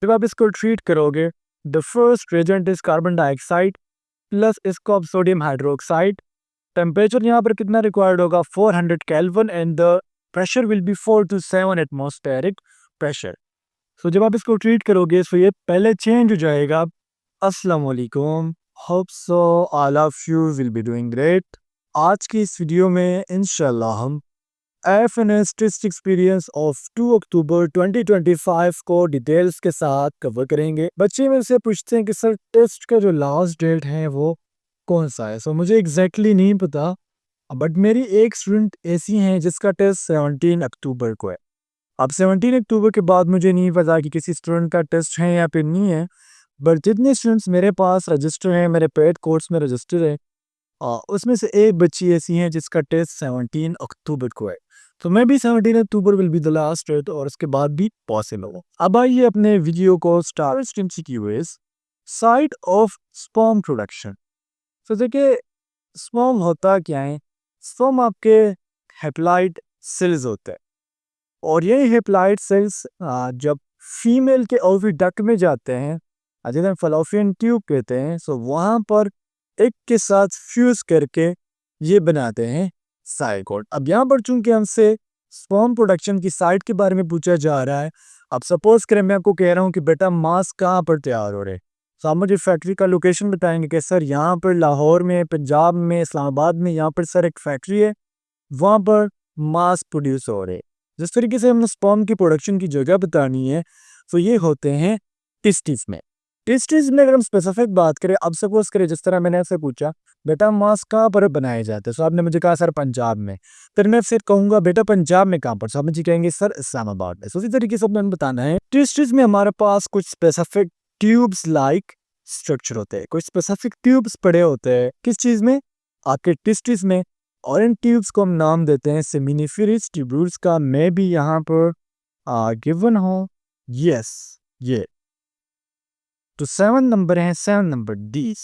जब आप इसको ट्रीट करोगे, the first reagent is carbon dioxide plus इसको आप सोडियम हाइड्रोक्साइड। टेम्परेचर यहाँ पर कितना रिक्वायर्ड होगा, 400 kelvin, and the pressure will be 4 to 7 atmospheric pressure. So जब आप इसको ट्रीट करोगे तो ये पहले चेंज हो जाएगा। अस्सलाम वालेकुम, hope so all of you will be doing great. आज की इस वीडियो में इंशाल्लाह हम एफएनएस टेस्ट एक्सपीरियंस ऑफ 2 अक्टूबर 2025 को डिटेल्स के साथ कवर करेंगे। बच्चे मेरे से पूछते हैं कि सर टेस्ट का जो लास्ट डेट है वो कौन सा है। सो मुझे एग्जैक्टली नहीं पता, बट मेरी एक स्टूडेंट ऐसी हैं जिसका टेस्ट 17 अक्टूबर को है। अब 17 अक्टूबर के बाद मुझे नहीं पता कि किसी स्टूडेंट का टेस्ट है या फिर नहीं है, बट जितने स्टूडेंट्स मेरे पास रजिस्टर हैं, मेरे पेड कोर्स में रजिस्टर है, उसमें से एक बच्ची ऐसी है जिसका टेस्ट 17 अक्टूबर को है। तो मैं भी 17 October will be the last date और उसके बाद भी पॉसिबल हो। अब आइए अपने वीडियो को start. MCQs, site of sperm production. तो देखिए स्पर्म होता क्या है। स्पर्म आपके हेप्लॉइड सेल्स होते हैं और ये हेप्लॉइड सेल्स जब फीमेल के ओविडक्ट में जाते हैं, जिन्हें फलोपियन ट्यूब कहते हैं, सो वहाँ पर एक के साथ फ्यूज करके ये बनाते हैं साइगोट। अब यहाँ पर चूंकि हमसे स्पर्म प्रोडक्शन की साइट के बारे में पूछा जा रहा है, अब सपोज करें मैं आपको कह रहा हूँ कि बेटा मांस कहाँ पर तैयार हो रहे हैं, तो आप मुझे फैक्ट्री का लोकेशन बताएंगे कि सर यहाँ पर लाहौर में, पंजाब में, इस्लामाबाद में, यहाँ पर सर एक फैक्ट्री है, वहाँ पर मांस प्रोड्यूस हो रहे। जिस तरीके से हमने स्पर्म की प्रोडक्शन की जगह बतानी है, तो ये होते हैं टेस्टिस में। टेस्टिस में अगर हम स्पेसिफिक बात करें, अब सपोज करें जिस तरह मैंने आपसे पूछा बेटा मांस कहाँ पर बनाए जाते हैं, तो आपने मुझे कहा सर पंजाब में, फिर मैं फिर कहूंगा बेटा पंजाब में कहाँ पर, तो आप मुझे कहेंगे सर इस्लामाबाद में। उसी तरीके से मैंने बताना है टेस्टिस में हमारे पास कुछ स्पेसिफिक ट्यूब्स लाइक स्ट्रक्चर होते हैं, कुछ स्पेसिफिक ट्यूब्स पड़े होते हैं किस चीज में, आपके टेस्टिस में, और इन ट्यूब्स को हम नाम देते हैं सेमिनिफेरस ट्यूब्यूल्स का। मैं भी यहाँ पर गिवन हो, यस, ये तो 7 नंबर है, 7 नंबर डीज,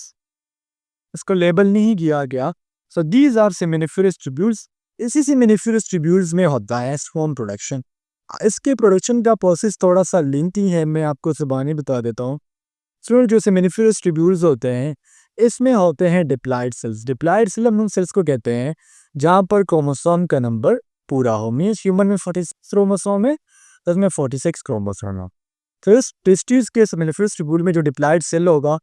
इसको लेबल नहीं किया गया। So these are seminiferous tubules. इसी सेमिनिफेरस ट्यूब्यूल्स में होता है स्पर्म प्रोडक्शन। इसके प्रोडक्शन का प्रोसेस थोड़ा सा लेंथी है, मैं आपको ज़बानी बता देता हूँ। सो जो सेमिनिफेरस ट्यूब्यूल्स होते हैं, इसमें होते हैं डिप्लॉइड सेल्स। डिप्लॉइड सेल हम उन सेल्स को कहते हैं जहाँ पर क्रोमोसोम का नंबर पूरा हो। मीन्स ह्यूमन में 46 क्रोमोसोम है, तो इसमें 46 क्रोमोसोम हो। तो इस टेस्टिस के सेमिनिफेरस ट्यूब्यूल में जो डिप्लॉइड सेल होगा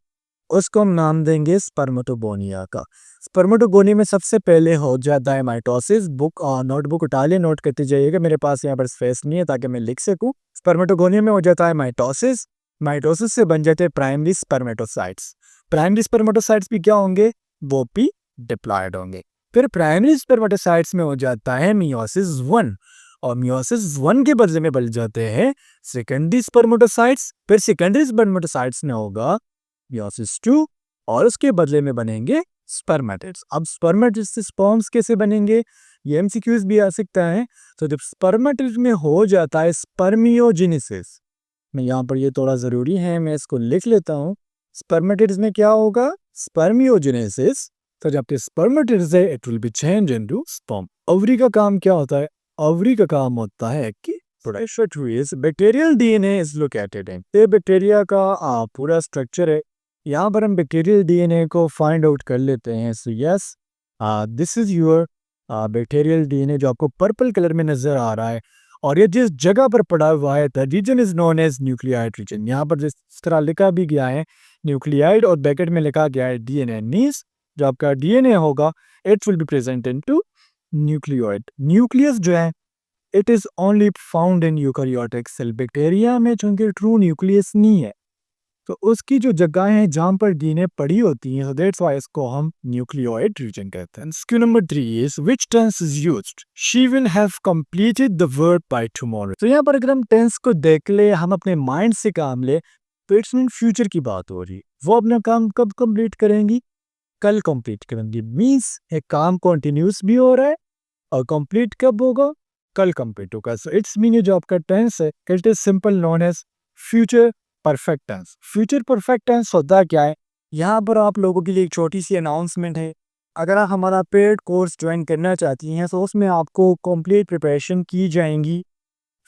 उसको हम नाम देंगे स्पर्मेटोगोनिया का। स्पर्मेटोगोनिया में सबसे पहले हो जाता है माइटोसिस। बुक नोटबुक उठा ले, नोट करते जाइएगा, मेरे पास यहाँ पर स्पेस नहीं है ताकि मैं लिख सकूं। स्पर्मेटोगोनिया में हो जाता है माइटोसिस। माइटोसिस से बन जाते हैं प्राइमरी स्पर्मेटोसाइट्स। प्राइमरी स्पर्मेटोसाइट्स भी क्या होंगे, वो भी डिप्लॉयड होंगे। फिर प्राइमरी स्पर्मेटोसाइट्स में हो जाता है मियोसिस 1, और मियोसिस 1 के बदले में बन जाते हैं सेकेंडरी स्पर्मेटोसाइट्स। फिर सेकेंडरी स्पर्मेटोसाइट्स में होगा मियोसिस 2, और उसके बदले में बनेंगे स्पर्मेटिड्स। अब स्पर्मेटिड्स से स्पर्म्स कैसे बनेंगे, ये एमसीक्यूज भी आ सकता है। तो जब स्पर्मेटिड्स में हो जाता है स्पर्मियोजेनेसिस, मैं यहाँ पर ये थोड़ा ज़रूरी है, मैं इसको लिख लेता हूँ। स्पर्मेटिड्स में क्या होगा, स्पर्मियोजेनेसिस। तो जब के स्पर्मेटिड्स है, it will B change into sperm. Ovary का काम क्या होता है, ओवरी का काम होता है कि बैक्टीरियल डीएनए इज लोकेटेड है। ये बैक्टीरिया का पूरा स्ट्रक्चर है। यहाँ पर हम बैक्टीरियल डीएनए को फाइंड आउट कर लेते हैं। So yes, this is your bacterial DNA जो आपको पर्पल कलर में नजर आ रहा है, और ये जिस जगह पर पड़ा हुआ है the region is known as nucleoid region. यहाँ पर जिस तरह लिखा भी गया है न्यूक्लियाइड, और ब्रैकेट में लिखा गया है डीएनए। मींस जो आपका डीएनए होगा it will be present into nucleoid. Nucleus जो है it is only found in eukaryotic cell. Bacteria में चूंकि ट्रू न्यूक्लियस नहीं है, तो उसकी जो जगह है जहां पर डीएनए पड़ी होती है, दैट्स व्हाई इसको हम न्यूक्लियोइड रीजन कहते हैं। Question number 3 is which tense is used, she will have completed the work by tomorrow. तो यहाँ पर अगर हम टेंस को देख ले, हम अपने माइंड से काम ले, तो इट्स मीन फ्यूचर की बात हो रही है। वो अपना काम कब कंप्लीट करेंगी, कल कंप्लीट करेंगी। मीन्स एक काम कंटिन्यूस भी हो रहा है, और कंप्लीट कब होगा, कल कंप्लीट होगा। सो इट्स मीन जो आपका टेंस है it is simple known as future perfect tense. Future perfect tense होता क्या है, यहाँ पर आप लोगों के लिए एक छोटी सी अनाउंसमेंट है। अगर आप हमारा पेड कोर्स ज्वाइन करना चाहती हैं, तो उसमें आपको कंप्लीट प्रिपरेशन की जाएंगी।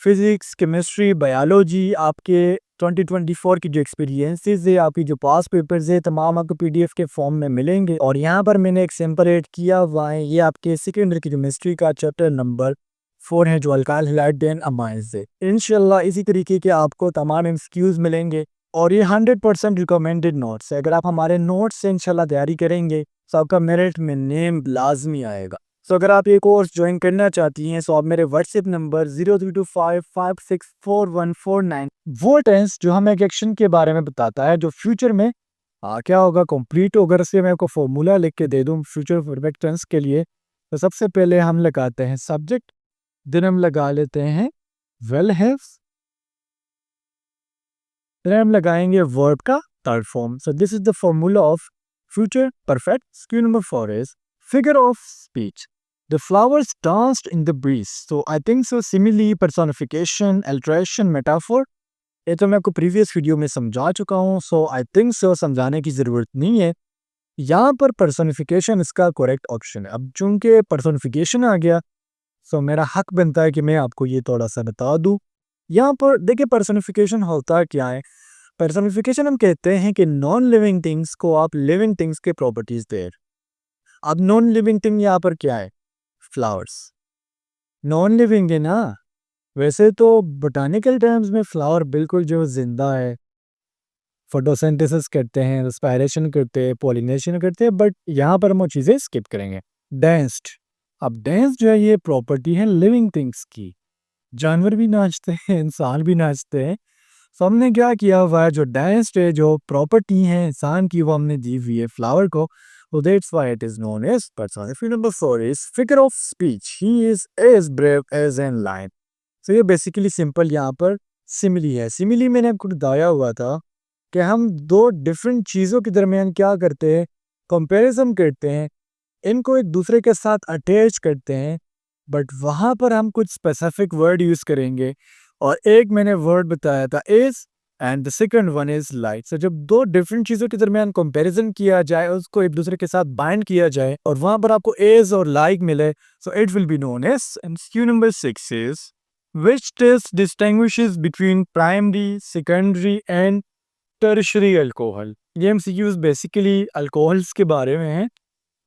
फिजिक्स, केमिस्ट्री, बायोलॉजी, आपके 2024 की जो एक्सपीरियंसेस है, आपकी जो पास पेपर्स है, तमाम आपको पीडीएफ के फॉर्म में मिलेंगे। और यहाँ पर मैंने एक सैंपल ऐड किया हुआ है, ये आपके सेकेंडरी की केमिस्ट्री का चैप्टर नंबर 4 है, जो अल्काइल हैलाइड एंड अमाइड्स है। इंशाल्लाह इसी तरीके के आपको तमाम एमसीक्यूज मिलेंगे और ये 100% रिकमेंडेड नोट्स है। अगर आप हमारे नोट्स से इंशाल्लाह तैयारी करेंगे तो आपका मेरिट में नेम लाजमी आएगा। तो अगर आप ये कोर्स ज्वाइन करना चाहती हैं तो आप मेरे व्हाट्सएप नंबर 0325564149, वो टेंस जो हमें एक एक्शन के बारे में बताता है जो फ्यूचर में क्या होगा, कंप्लीट होगा। इसलिए मैं आपको फॉर्मूला लिख के दे दूं फ्यूचर परफेक्ट टेंस के लिए। तो सबसे पहले हम लगाते हैं सब्जेक्ट, देन हम लगा लेते हैं वेल हैव, देन हम लगाएंगे वर्ब का third form. So this is the formula of future perfect. Q number 4 is figure of speech. The flowers danced in the breeze. So I think so simile, personification, alliteration, metaphor. ये तो मैं आपको previous video में समझा चुका हूँ, सो I think so समझाने की ज़रूरत नहीं है। यहाँ पर पर्सोनिफिकेशन इसका करेक्ट ऑप्शन है। अब चूंकि पर्सोनिफिकेशन आ गया सो मेरा हक बनता है कि मैं आपको ये थोड़ा सा बता दूँ। यहाँ पर देखिए पर्सोनिफिकेशन होता क्या है। पर्सोनिफिकेशन हम कहते हैं कि नॉन लिविंग थिंग्स को आप लिविंग थिंग्स के प्रॉपर्टीज दे। अब नॉन लिविंग थिंग यहाँ पर क्या है, फ्लावर्स नॉन लिविंग है ना। वैसे तो बोटानिकल टर्म्स में फ्लावर बिल्कुल जो जिंदा है, फोटोसिंथेसिस करते हैं, रेस्पिरेशन करते हैं, पॉलिनेशन करते हैं, बट यहाँ पर हम वो चीज़ें स्किप करेंगे। डेंस्ड, अब डेंस जो है ये प्रॉपर्टी है लिविंग थिंग्स की। जानवर भी नाचते हैं, इंसान भी नाचते हैं। तो हमने क्या किया हुआ है, जो डेंस्ड है, जो प्रॉपर्टी है इंसान की, वो हमने दी हुई है फ्लावर को। So that's why it is known as personification. Number 4 is figure of speech. He is as brave as a lion. So ये बेसिकली सिंपल यहाँ पर सिमिली है। सिमिली मैंने आपको बताया हुआ था कि हम दो डिफरेंट चीज़ों के दरमियान क्या करते हैं, कंपैरिजन करते हैं, इनको एक दूसरे के साथ अटैच करते हैं, बट वहाँ पर हम कुछ स्पेसिफिक वर्ड यूज़ करेंगे। और एक मैंने वर्ड बताया था is, and the second one is light. So जब दो डिफरेंट चीज़ों के दरमियान कंपैरिजन किया जाए, उसको एक दूसरे के साथ बाइंड किया जाए और वहाँ पर आपको एज और लाइक मिले, so it will be known as. And Q number 6 is which test distinguishes between primary, secondary and tertiary alcohol. ये एमसीक्यूज बेसिकली अल्कोहल्स के बारे में है।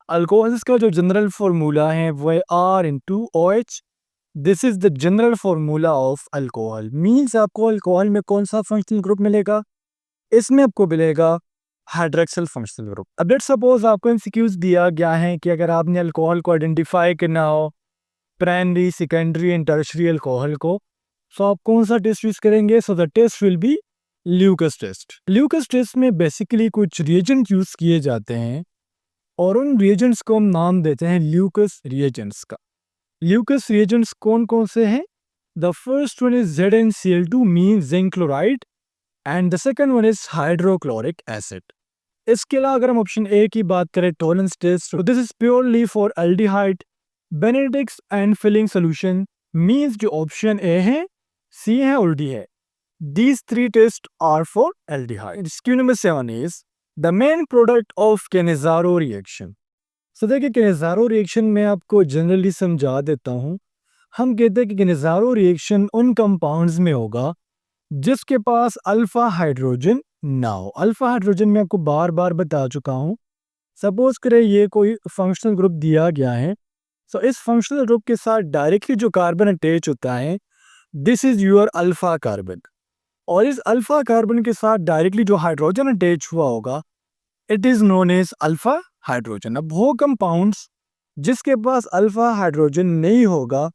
अल्कोहल्स का जो जनरल फार्मूला है वो है R/OH। This is the general formula of alcohol. Means आपको अल्कोहल में कौन सा फंक्शनल ग्रुप मिलेगा, इसमें आपको मिलेगा हाइड्रोक्सिल फंक्शनल ग्रुप। अब लेट्स सपोज आपको एमसीक्यूज दिया गया है कि अगर आपने अल्कोहल को आइडेंटिफाई करना हो, primary, secondary and tertiary alcohol को, तो आप कौन सा टेस्ट यूज करेंगे। So the test will be Lucas test. Lucas test में बेसिकली कुछ रिएजेंट यूज किए जाते हैं और उन रिएजेंट्स को हम नाम देते हैं ल्यूकस रिएजेंट्स का। ल्यूकस रिएजेंट्स कौन कौन से हैं? The first one is ZnCl2 mean zinc chloride and the second one is hydrochloric acid. इसके अलावा अगर हम ऑप्शन ए की बात करें, टॉलरेंस टेस्ट, तो this is purely for aldehyde, Benedict's and Fehling solution. Means जो ऑप्शन ए है, सी है और डी है, these three tests are for aldehyde. Q number 7 is the main product of Cannizzaro reaction. So देखिए Cannizzaro reaction में आपको generally समझा देता हूँ। हम कहते हैं कि Cannizzaro reaction उन कंपाउंड्स में होगा जिसके पास अल्फा हाइड्रोजन ना हो। अल्फा हाइड्रोजन मैं आपको बार बार बता चुका हूँ। सपोज करें ये कोई फंक्शनल ग्रुप दिया गया है, तो इस फंक्शनल ग्रुप के साथ डायरेक्टली जो कार्बन अटैच होता है, this is your alpha carbon. और इस अल्फा कार्बन के साथ डायरेक्टली जो हाइड्रोजन अटैच हुआ होगा, it is known as alpha hydrogen. अब वो कंपाउंड्स जिसके पास अल्फा हाइड्रोजन नहीं होगा,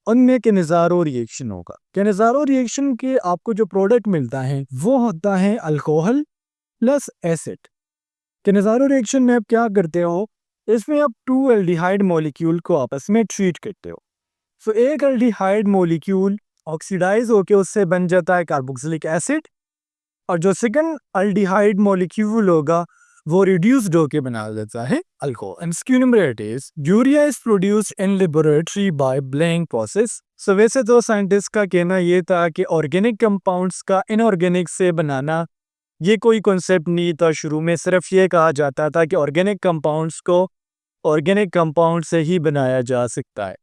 उनमें Cannizzaro रिएक्शन होगा। Cannizzaro रिएक्शन के आपको जो प्रोडक्ट मिलता है वो होता है alcohol plus acid. Cannizzaro reaction में आप क्या करते हो, इसमें आप 2 एल्डिहाइड मॉलिक्यूल को आपस में ट्रीट करते हो। सो एक एल्डिहाइड मॉलिक्यूल ऑक्सीडाइज होकर उससे बन जाता है कार्बोक्सिलिक एसिड, और जो सेकंड एल्डिहाइड मॉलिक्यूल होगा वो रिड्यूस्ड होकर बना देता है alcohol. And Q number 8 is urea is produced in laboratory by blowing process. So वैसे तो साइंटिस्ट का कहना ये था कि ऑर्गेनिक कंपाउंड्स का इनऑर्गेनिक से बनाना ये कोई कॉन्सेप्ट नहीं था। शुरू में सिर्फ ये कहा जाता था कि ऑर्गेनिक कंपाउंड्स को ऑर्गेनिक कंपाउंड से ही बनाया जा सकता है।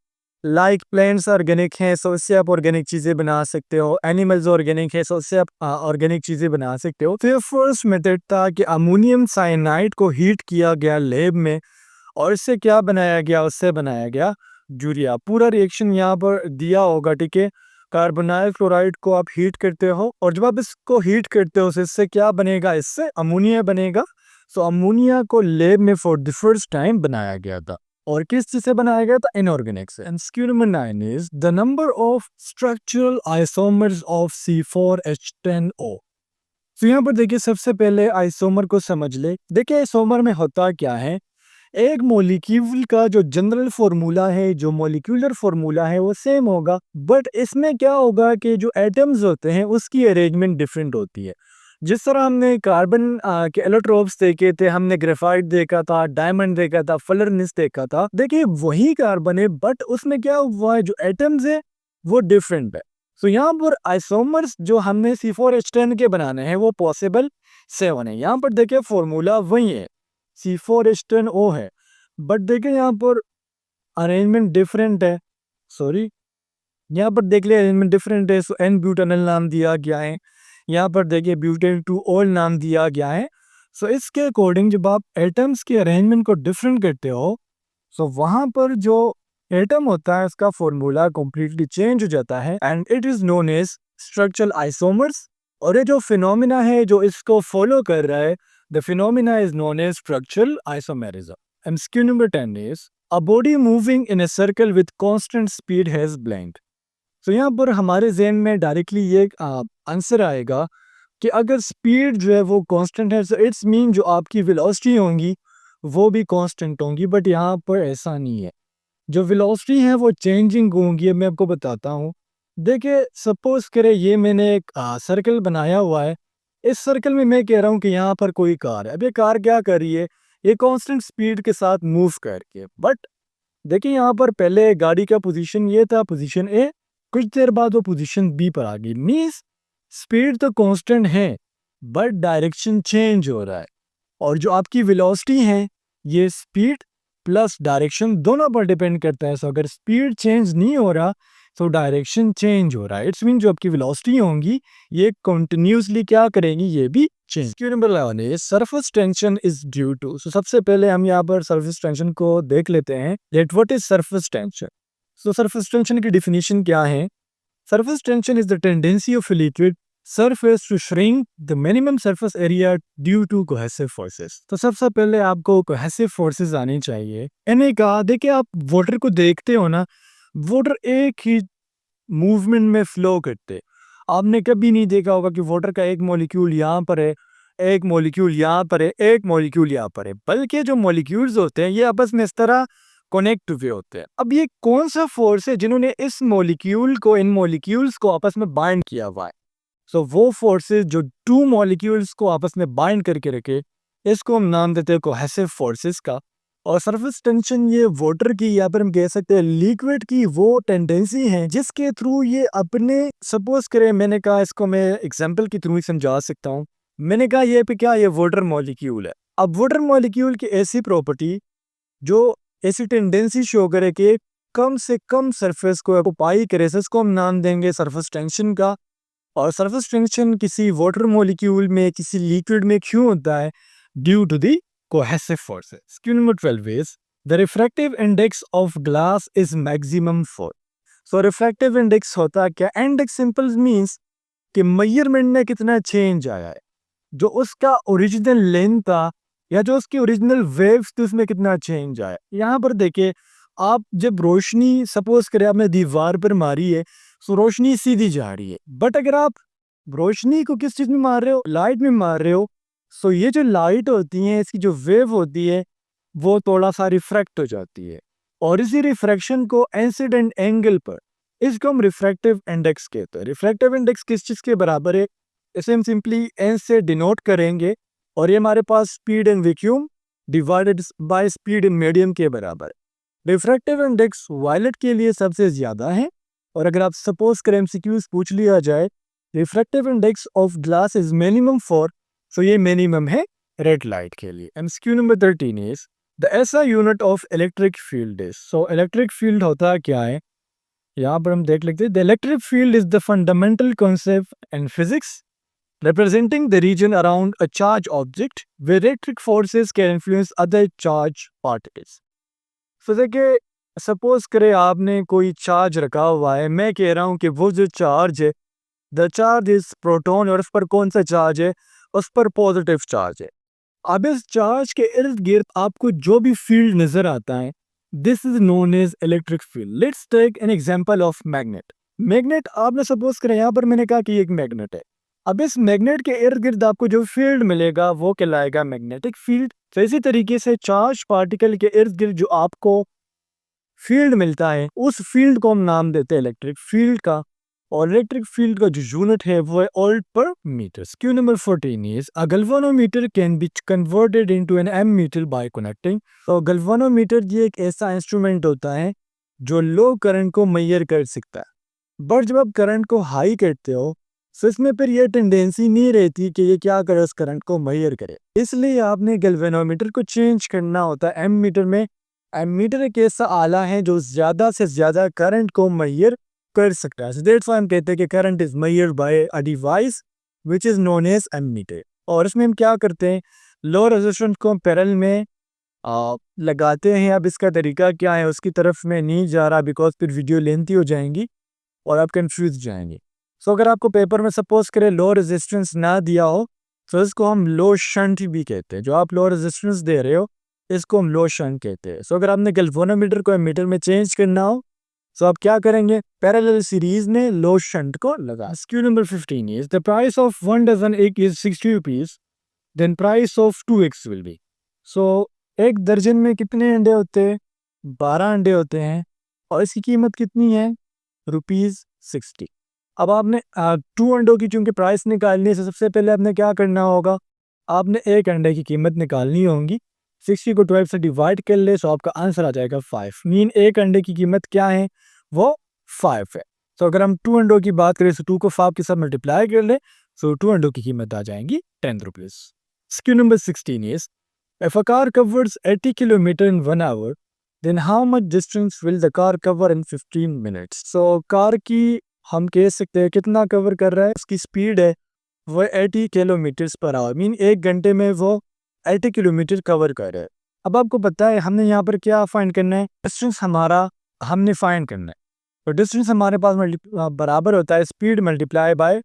लाइक प्लांट्स ऑर्गेनिक हैं सो इससे आप ऑर्गेनिक चीज़ें बना सकते हो, एनिमल्स ऑर्गेनिक है सो इससे आप ऑर्गेनिक चीज़ें बना सकते हो। तो ये फर्स्ट मेथड था कि अमोनियम साइनाइड को हीट किया गया लैब में और इससे क्या बनाया गया, उससे बनाया गया यूरिया। पूरा रिएक्शन यहाँ पर दिया होगा, ठीक है। कार्बोनाइल क्लोराइड को आप हीट करते हो और जब आप इसको हीट करते हो तो इससे क्या बनेगा, इससे अमोनिया बनेगा। सो अमोनिया को लैब में फॉर द फर्स्ट टाइम बनाया गया था और किस चीज से बनाया गया था, इनऑर्गेनिक से। And skew number 9 is the number of structural isomers of C4H10O। तो यहाँ पर देखिए सबसे पहले आइसोमर को समझ ले। देखिए आइसोमर में होता क्या है, एक मॉलिक्यूल का जो जनरल फार्मूला है, जो मॉलिक्यूलर फार्मूला है वो सेम होगा, बट इसमें क्या होगा कि जो एटम्स होते हैं उसकी अरेंजमेंट डिफरेंट होती है। जिस तरह हमने कार्बन के एलोट्रोप्स देखे थे, हमने ग्रेफाइट देखा था, डायमंड देखा था, फलरनिस देखा था, देखिए वही कार्बन है बट उसमें क्या हुआ है, जो एटम्स है वो डिफरेंट है। तो यहाँ पर आइसोमर्स जो हमने C4H10 के बनाने हैं वो पॉसिबल 7 है। यहाँ पर देखिए फॉर्मूला वही है, C4H10O है, बट देखिए यहाँ पर अरेंजमेंट डिफरेंट है। सॉरी, यहाँ पर देख लिया अरेंजमेंट डिफरेंट है, सो एन ब्यूटेनल नाम दिया गया है। यहाँ पर देखिए ब्यूटेन 2 ओल नाम दिया गया है। सो इसके अकॉर्डिंग जब आप एटम्स के अरेंजमेंट को डिफरेंट करते हो सो वहाँ पर जो एटम होता है उसका फॉर्मूला कंप्लीटली चेंज हो जाता है and it is known as structural isomers. और ये जो फिनोमिना है जो इसको फॉलो कर रहा है, the phenomena is known as structural isomerism. MCQ number 10 is a body moving in a circle with constant speed has blank. तो यहाँ पर हमारे जहन में डायरेक्टली ये आंसर आएगा कि अगर स्पीड जो है वो कांस्टेंट है तो इट्स मीन जो आपकी वेलोसिटी होंगी वो भी कांस्टेंट होंगी, बट यहाँ पर ऐसा नहीं है। जो वेलोसिटी है वो चेंजिंग होंगी। अब मैं आपको बताता हूँ। देखिए सपोज करें ये मैंने एक सर्कल बनाया हुआ है, इस सर्कल में मैं कह रहा हूँ कि यहाँ पर कोई कार है। अब ये कार क्या कर रही है, ये कांस्टेंट स्पीड के साथ मूव कर रही है, बट देखिए यहाँ पर पहले गाड़ी का पोजीशन ये था, पोजीशन ए, कुछ देर बाद वो पोजीशन बी पर आ गई। मीन्स स्पीड तो कांस्टेंट है बट डायरेक्शन चेंज हो रहा है। और जो आपकी वेलोसिटी है ये स्पीड प्लस डायरेक्शन दोनों पर डिपेंड करता है। सो अगर स्पीड चेंज नहीं हो रहा तो डायरेक्शन चेंज हो रहा है। इट्स मीन जो आपकी वेलोसिटी होंगी ये कंटिन्यूसली क्या करेंगी, ये भी change. Question number 11 is surface tension is due to. So सबसे पहले हम यहाँ पर सरफेस टेंशन को देख लेते हैं। Let what is surface tension. So surface tension की डिफिनीशन क्या है। Surface tension is the tendency of liquid surface to shrink the minimum surface area due to cohesive forces। तो सबसे पहले आपको cohesive forces आनी चाहिए। इन्हें कहा, देखिए आप वाटर को देखते हो ना, वाटर एक ही मूवमेंट में फ्लो करते। आपने कभी नहीं देखा होगा कि वाटर का एक मॉलिक्यूल यहाँ पर है, एक मॉलिक्यूल यहाँ पर है, एक मॉलिक्यूल यहाँ पर है, बल्कि जो मॉलिक्यूल्स होते हैं ये आपस में इस तरह कनेक्ट हुए होते हैं। अब ये कौन सा फोर्स है जिन्होंने इस मॉलिक्यूल को, इन मॉलिक्यूल्स को आपस में बाइंड किया हुआ है। सो वो फोर्सेस जो टू मॉलिक्यूल्स को आपस में बाइंड करके रखे, इसको हम नाम देते हैं कोहेसिव फोर्सेस का। और सरफेस टेंशन ये वाटर की या फिर हम कह सकते हैं लिक्विड की वो टेंडेंसी है जिसके थ्रू ये अपने, सपोज करें मैंने कहा, इसको मैं एग्जांपल के थ्रू ही समझा सकता हूँ। मैंने कहा ये पे क्या, ये वाटर मॉलिक्यूल है। अब वाटर मॉलिक्यूल की ऐसी प्रॉपर्टी जो ऐसी टेंडेंसी शो करे कि कम से कम सरफेस को ऑक्युपाई करे, इसको हम नाम देंगे सरफेस टेंशन का। और सरफेस टेंशन किसी वाटर मॉलिक्यूल में, किसी लिक्विड में क्यों होता है, due to the cohesive forces. Question number 12 is the refractive index of glass is maximum 4। So refractive index होता है क्या, इंडेक्स सिंपल मींस कि मेजरमेंट में कितना चेंज आया है, जो उसका ओरिजिनल लेंथ था या जो उसकी ओरिजिनल वेव्स थी उसमें कितना चेंज आया। यहाँ पर देखिए आप जब रोशनी, सपोज करें आपने दीवार पर मारी है सो रोशनी सीधी जा रही है, बट अगर आप रोशनी को किस चीज में मार रहे हो, लाइट में मार रहे हो, सो ये जो लाइट होती है इसकी जो वेव होती है वो थोड़ा सा रिफ्रैक्ट हो जाती है। और इसी रिफ्रैक्शन को इंसिडेंट एंगल पर, इसको हम रिफ्रैक्टिव इंडेक्स कहते हैं। रिफ्रैक्टिव इंडेक्स किस चीज के बराबर है, इसे हम सिंपली एन से डिनोट करेंगे और ये हमारे पास speed in vacuum divided by speed in medium के बराबर है। रिफ्रैक्टिव इंडेक्स वायलेट के लिए सबसे ज्यादा है। और अगर आप सपोज करें एमसीक्यूज पूछ लिया जाए refractive index of glass is minimum 4, सो ये मिनिमम है रेड लाइट के लिए। MCQ number 13 is the SI unit of electric field is. So electric field होता क्या है, यहाँ पर हम देख लेते हैं, the electric field is the fundamental concept in physics representing the region around a charged object where electric forces can influence other charged particles. So देखिए, सपोज करें आपने कोई चार्ज रखा हुआ है, मैं कह रहा हूँ कि वो जो चार्ज है, द चार्ज इज प्रोटॉन, और उस पर कौन सा चार्ज है, उस पर पॉजिटिव चार्ज है। अब इस चार्ज के इर्द गिर्द आपको जो भी फील्ड नजर आता है, this is known as electric field. Let's take an example of magnet. Magnet आपने सपोज करें, यहाँ पर मैंने कहा कि एक मैग्नेट है। अब इस मैग्नेट के इर्द गिर्द आपको जो फील्ड मिलेगा वो कहलाएगा मैग्नेटिक फील्ड। तो इसी तरीके से चार्ज पार्टिकल के इर्द गिर्द जो आपको फील्ड मिलता है, उस फील्ड को हम नाम देते हैं इलेक्ट्रिक फील्ड का। और इलेक्ट्रिक फील्ड का जो यूनिट है वो है volt per metre. Q number 14 is a galvanometer can be converted into an ammeter by connecting. तो गैल्वेनोमीटर ये एक ऐसा इंस्ट्रूमेंट होता है जो लो करंट को मेजर कर सकता है। बट जब आप करंट को हाई करते हो तो इसमें फिर ये टेंडेंसी नहीं रहती कि ये क्या करे, उस करंट को मेजर करे। इसलिए आपने गैल्वेनोमीटर को चेंज करना होता है एमीटर में। एमीटर एक ऐसा आला है जो ज्यादा से ज्यादा करंट को मेजर कर सकता है। दैट्स व्हाई हम कहते हैं कि current is measured by a device which is known as ammeter. और इसमें हम क्या करते हैं, लो रेजिस्टेंस को पैरेलल में लगाते हैं। अब इसका तरीका क्या है उसकी तरफ मैं नहीं जा रहा, बिकॉज फिर वीडियो लेंथी हो जाएंगी और आप कंफ्यूज जाएंगे। सो अगर आपको पेपर में सपोज करें लो रेजिस्टेंस ना दिया हो तो इसको हम लो शंट भी कहते हैं। जो आप लो रेजिस्टेंस दे रहे हो इसको हम लो शंट कहते हैं। सो अगर आपने गैल्वेनोमीटर को एमीटर में चेंज करना हो तो आप क्या करेंगे, पैरेलल सीरीज में लो शंट को लगा। Q number 15 is the price of 1 dozen egg is 60 rupees, then price of 2 eggs will be. So एक दर्जन में कितने अंडे होते हैं, 12 अंडे होते हैं, और इसकी कीमत कितनी है, ₹60। अब आपने 2 अंडों की चूंकि प्राइस निकालनी है, सबसे पहले आपने क्या करना होगा, आपने एक अंडे की कीमत निकालनी होगी। 60 को 12 से डिवाइड कर ले तो आपका आंसर आ जाएगा 5। मीन एक अंडे की कीमत क्या है, वो 5 है। तो अगर हम 2 अंडों की बात करें तो 2 को 5 के साथ मल्टीप्लाई कर ले तो 2 अंडों की कीमत आ जाएंगी 10 rupees. Q number 16 is if a car covers 80 kilometer in 1 hour, then how much distance will the car cover in 15 minutes? So car की हम कह सकते हैं कितना कवर कर रहा है, उसकी स्पीड है वो 80 किलोमीटर्स पर आवर, मीन एक घंटे में वो 80 किलोमीटर कवर कर रहा है। अब आपको पता है हमने यहाँ पर क्या फाइंड करना है, डिस्टेंस हमारा हमने फाइंड करना है। तो डिस्टेंस हमारे पास बराबर होता है speed multiply by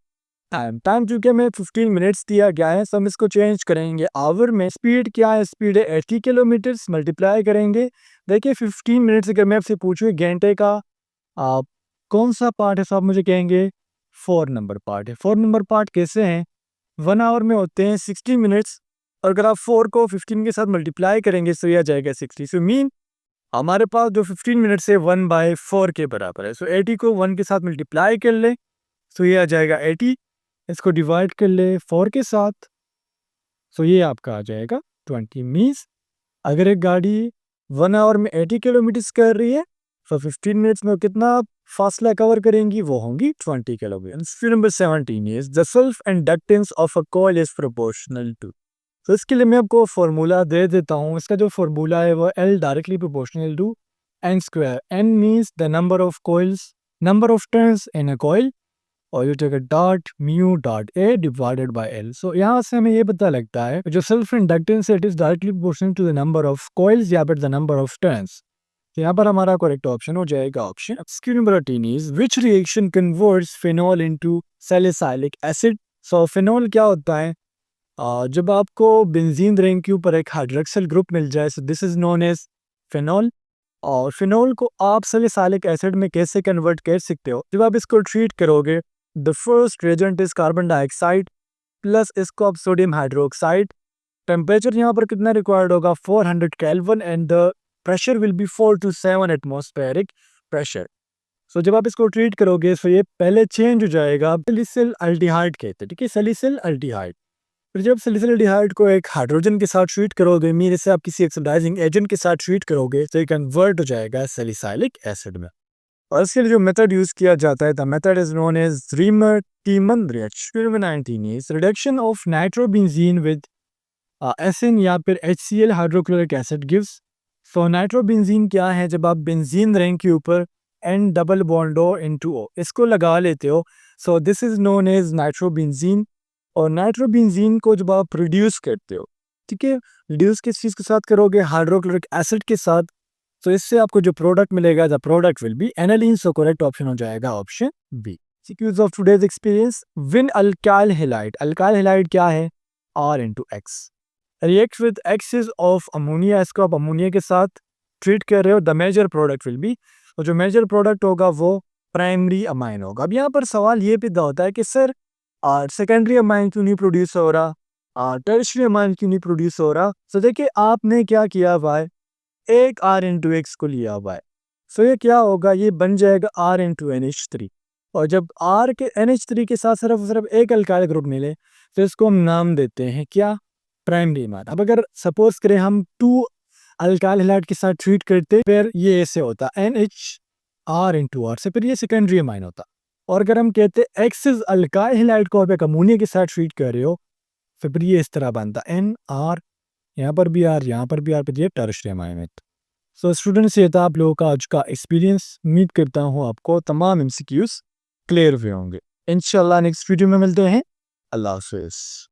time. Time चूंकि हमें 15 मिनट्स दिया गया है तो हम इसको चेंज करेंगे आवर में। स्पीड क्या है, स्पीड है 80 किलोमीटर्स, मल्टीप्लाई करेंगे। देखिए 15 मिनट्स अगर मैं आपसे पूछूँ घंटे का कौन सा पार्ट है तो आप मुझे कहेंगे 4 नंबर पार्ट है। 4 नंबर पार्ट कैसे हैं, 1 आवर में होते हैं 60 मिनट्स, और अगर आप 4 को 15 के साथ मल्टीप्लाई करेंगे तो यह आ जाएगा 60। सो मीन हमारे पास जो 15 मिनट्स है 1/4 के बराबर है। सो 80 को 1 के साथ मल्टीप्लाई कर ले तो ये आ जाएगा 80, इसको डिवाइड कर ले 4 के साथ तो ये आपका आ जाएगा 20। मीन्स अगर एक गाड़ी 1 आवर में 80 किलोमीटर कर रही है तो 15 मिनट्स में कितना फासला कवर करेंगी, वो होंगी 20 kilometre. Number 17 is the self inductance of a coil is proportional to. तो इसके लिए मैं आपको फॉर्मूला दे देता हूँ। इसका जो फॉर्मूला है वो L directly proportional to n square. n means the number of coils, number of turns in a coil, और you take a dot mu dot A divided by L. So यहाँ से हमें ये पता लगता है जो सेल्फ इंडक्टेंस है it is directly proportional to the number of coils या फिर द नंबर ऑफ टर्न्स। तो यहाँ पर हमारा करेक्ट ऑप्शन हो जाएगा option. Question number 18 is which reaction converts phenol into salicylic acid. So phenol क्या होता है, जब आपको बेंजीन रिंग के ऊपर एक हाइड्रोक्सिल ग्रुप मिल जाए so this is known as phenol. और फिनॉल को आप सैलिसाइलिक एसिड में कैसे कन्वर्ट कर सकते हो, जब आप इसको ट्रीट करोगे, the first reagent is carbon dioxide plus इसको आप सोडियम हाइड्रोक्साइड। टेम्परेचर यहाँ पर कितना रिक्वायर्ड होगा, 400 kelvin, and the pressure will be 4 to 7 atmospheric pressure. So जब आप इसको ट्रीट करोगे तो ये पहले चेंज हो जाएगा, सैलिसिल अल्डिहाइड कहते हैं, ठीक है, सैलिसिल अल्डिहाइड। फिर जब सैलिसिल अल्डिहाइड को एक हाइड्रोजन के साथ ट्रीट करोगे, मीन से आप किसी ऑक्सीडाइजिंग एजेंट के साथ ट्रीट करोगे तो ये कन्वर्ट हो जाएगा सैलिसाइलिक एसिड में। और इसके लिए जो मेथड यूज किया जाता है, the method is known as Reimer Tiemann reaction. Number 19 is reduction of nitrobenzene with Sn या फिर HCl hydrochloric acid gives. So nitrobenzene क्या है, जब आप बेंजीन रिंग के ऊपर N double bond O into O, इसको लगा लेते हो। So this is known as nitrobenzene. और नाइट्रोबेंजीन को जब आप प्रोड्यूस करते हो, ठीक है, रिड्यूस किस चीज़ के साथ करोगे? हाइड्रोक्लोरिक एसिड के साथ। तो इससे आपको जो प्रोडक्ट मिलेगा, the product will be aniline. So correct option हो जाएगा option B. Sequence of today's experience, when alkyl halide. Alkyl halide क्या है? R into X react with excess of ammonia. इसको आप अमोनिया के साथ ट्रीट कर रहे हो, the major product will be, और जो मेजर प्रोडक्ट होगा वो प्राइमरी अमाइन होगा। अब यहाँ पर सवाल ये पैदा होता है कि सर सेकेंडरी अमाइन क्यों नहीं प्रोड्यूस हो रहा, टर्शियरी अमाइन क्यों नहीं प्रोड्यूस हो रहा? तो देखिए आपने क्या किया हुआ है, एक R into X को लिया हुआ है। सो ये क्या होगा, ये बन जाएगा R into NH3। और जब R के NH3 के साथ सिर्फ एक अल्काइल ग्रुप मिले तो इसको हम नाम देते हैं क्या? Primary amine. अब अगर सपोज करें हम 2 अल्काइल हैलाइड के साथ ट्रीट करते, फिर ये ऐसे होता NHR into R, से फिर ये सेकेंडरी अमाइन होता। और अगर हम कहते X इज अल्काइल हैलाइड को आप एक अमोनिया के साथ ट्रीट कर रहे हो, फिर ये इस तरह बनता NR, यहाँ पर भी R, यहाँ पर भी R, फिर ये टर्शियरी अमाइन है। सो स्टूडेंट्स, ये था आप लोगों का आज का एक्सपीरियंस। उम्मीद करता हूँ आपको तमाम MCQs क्लियर हुए होंगे। इंशाल्लाह नेक्स्ट वीडियो में मिलते हैं। अल्लाह हाफिज़।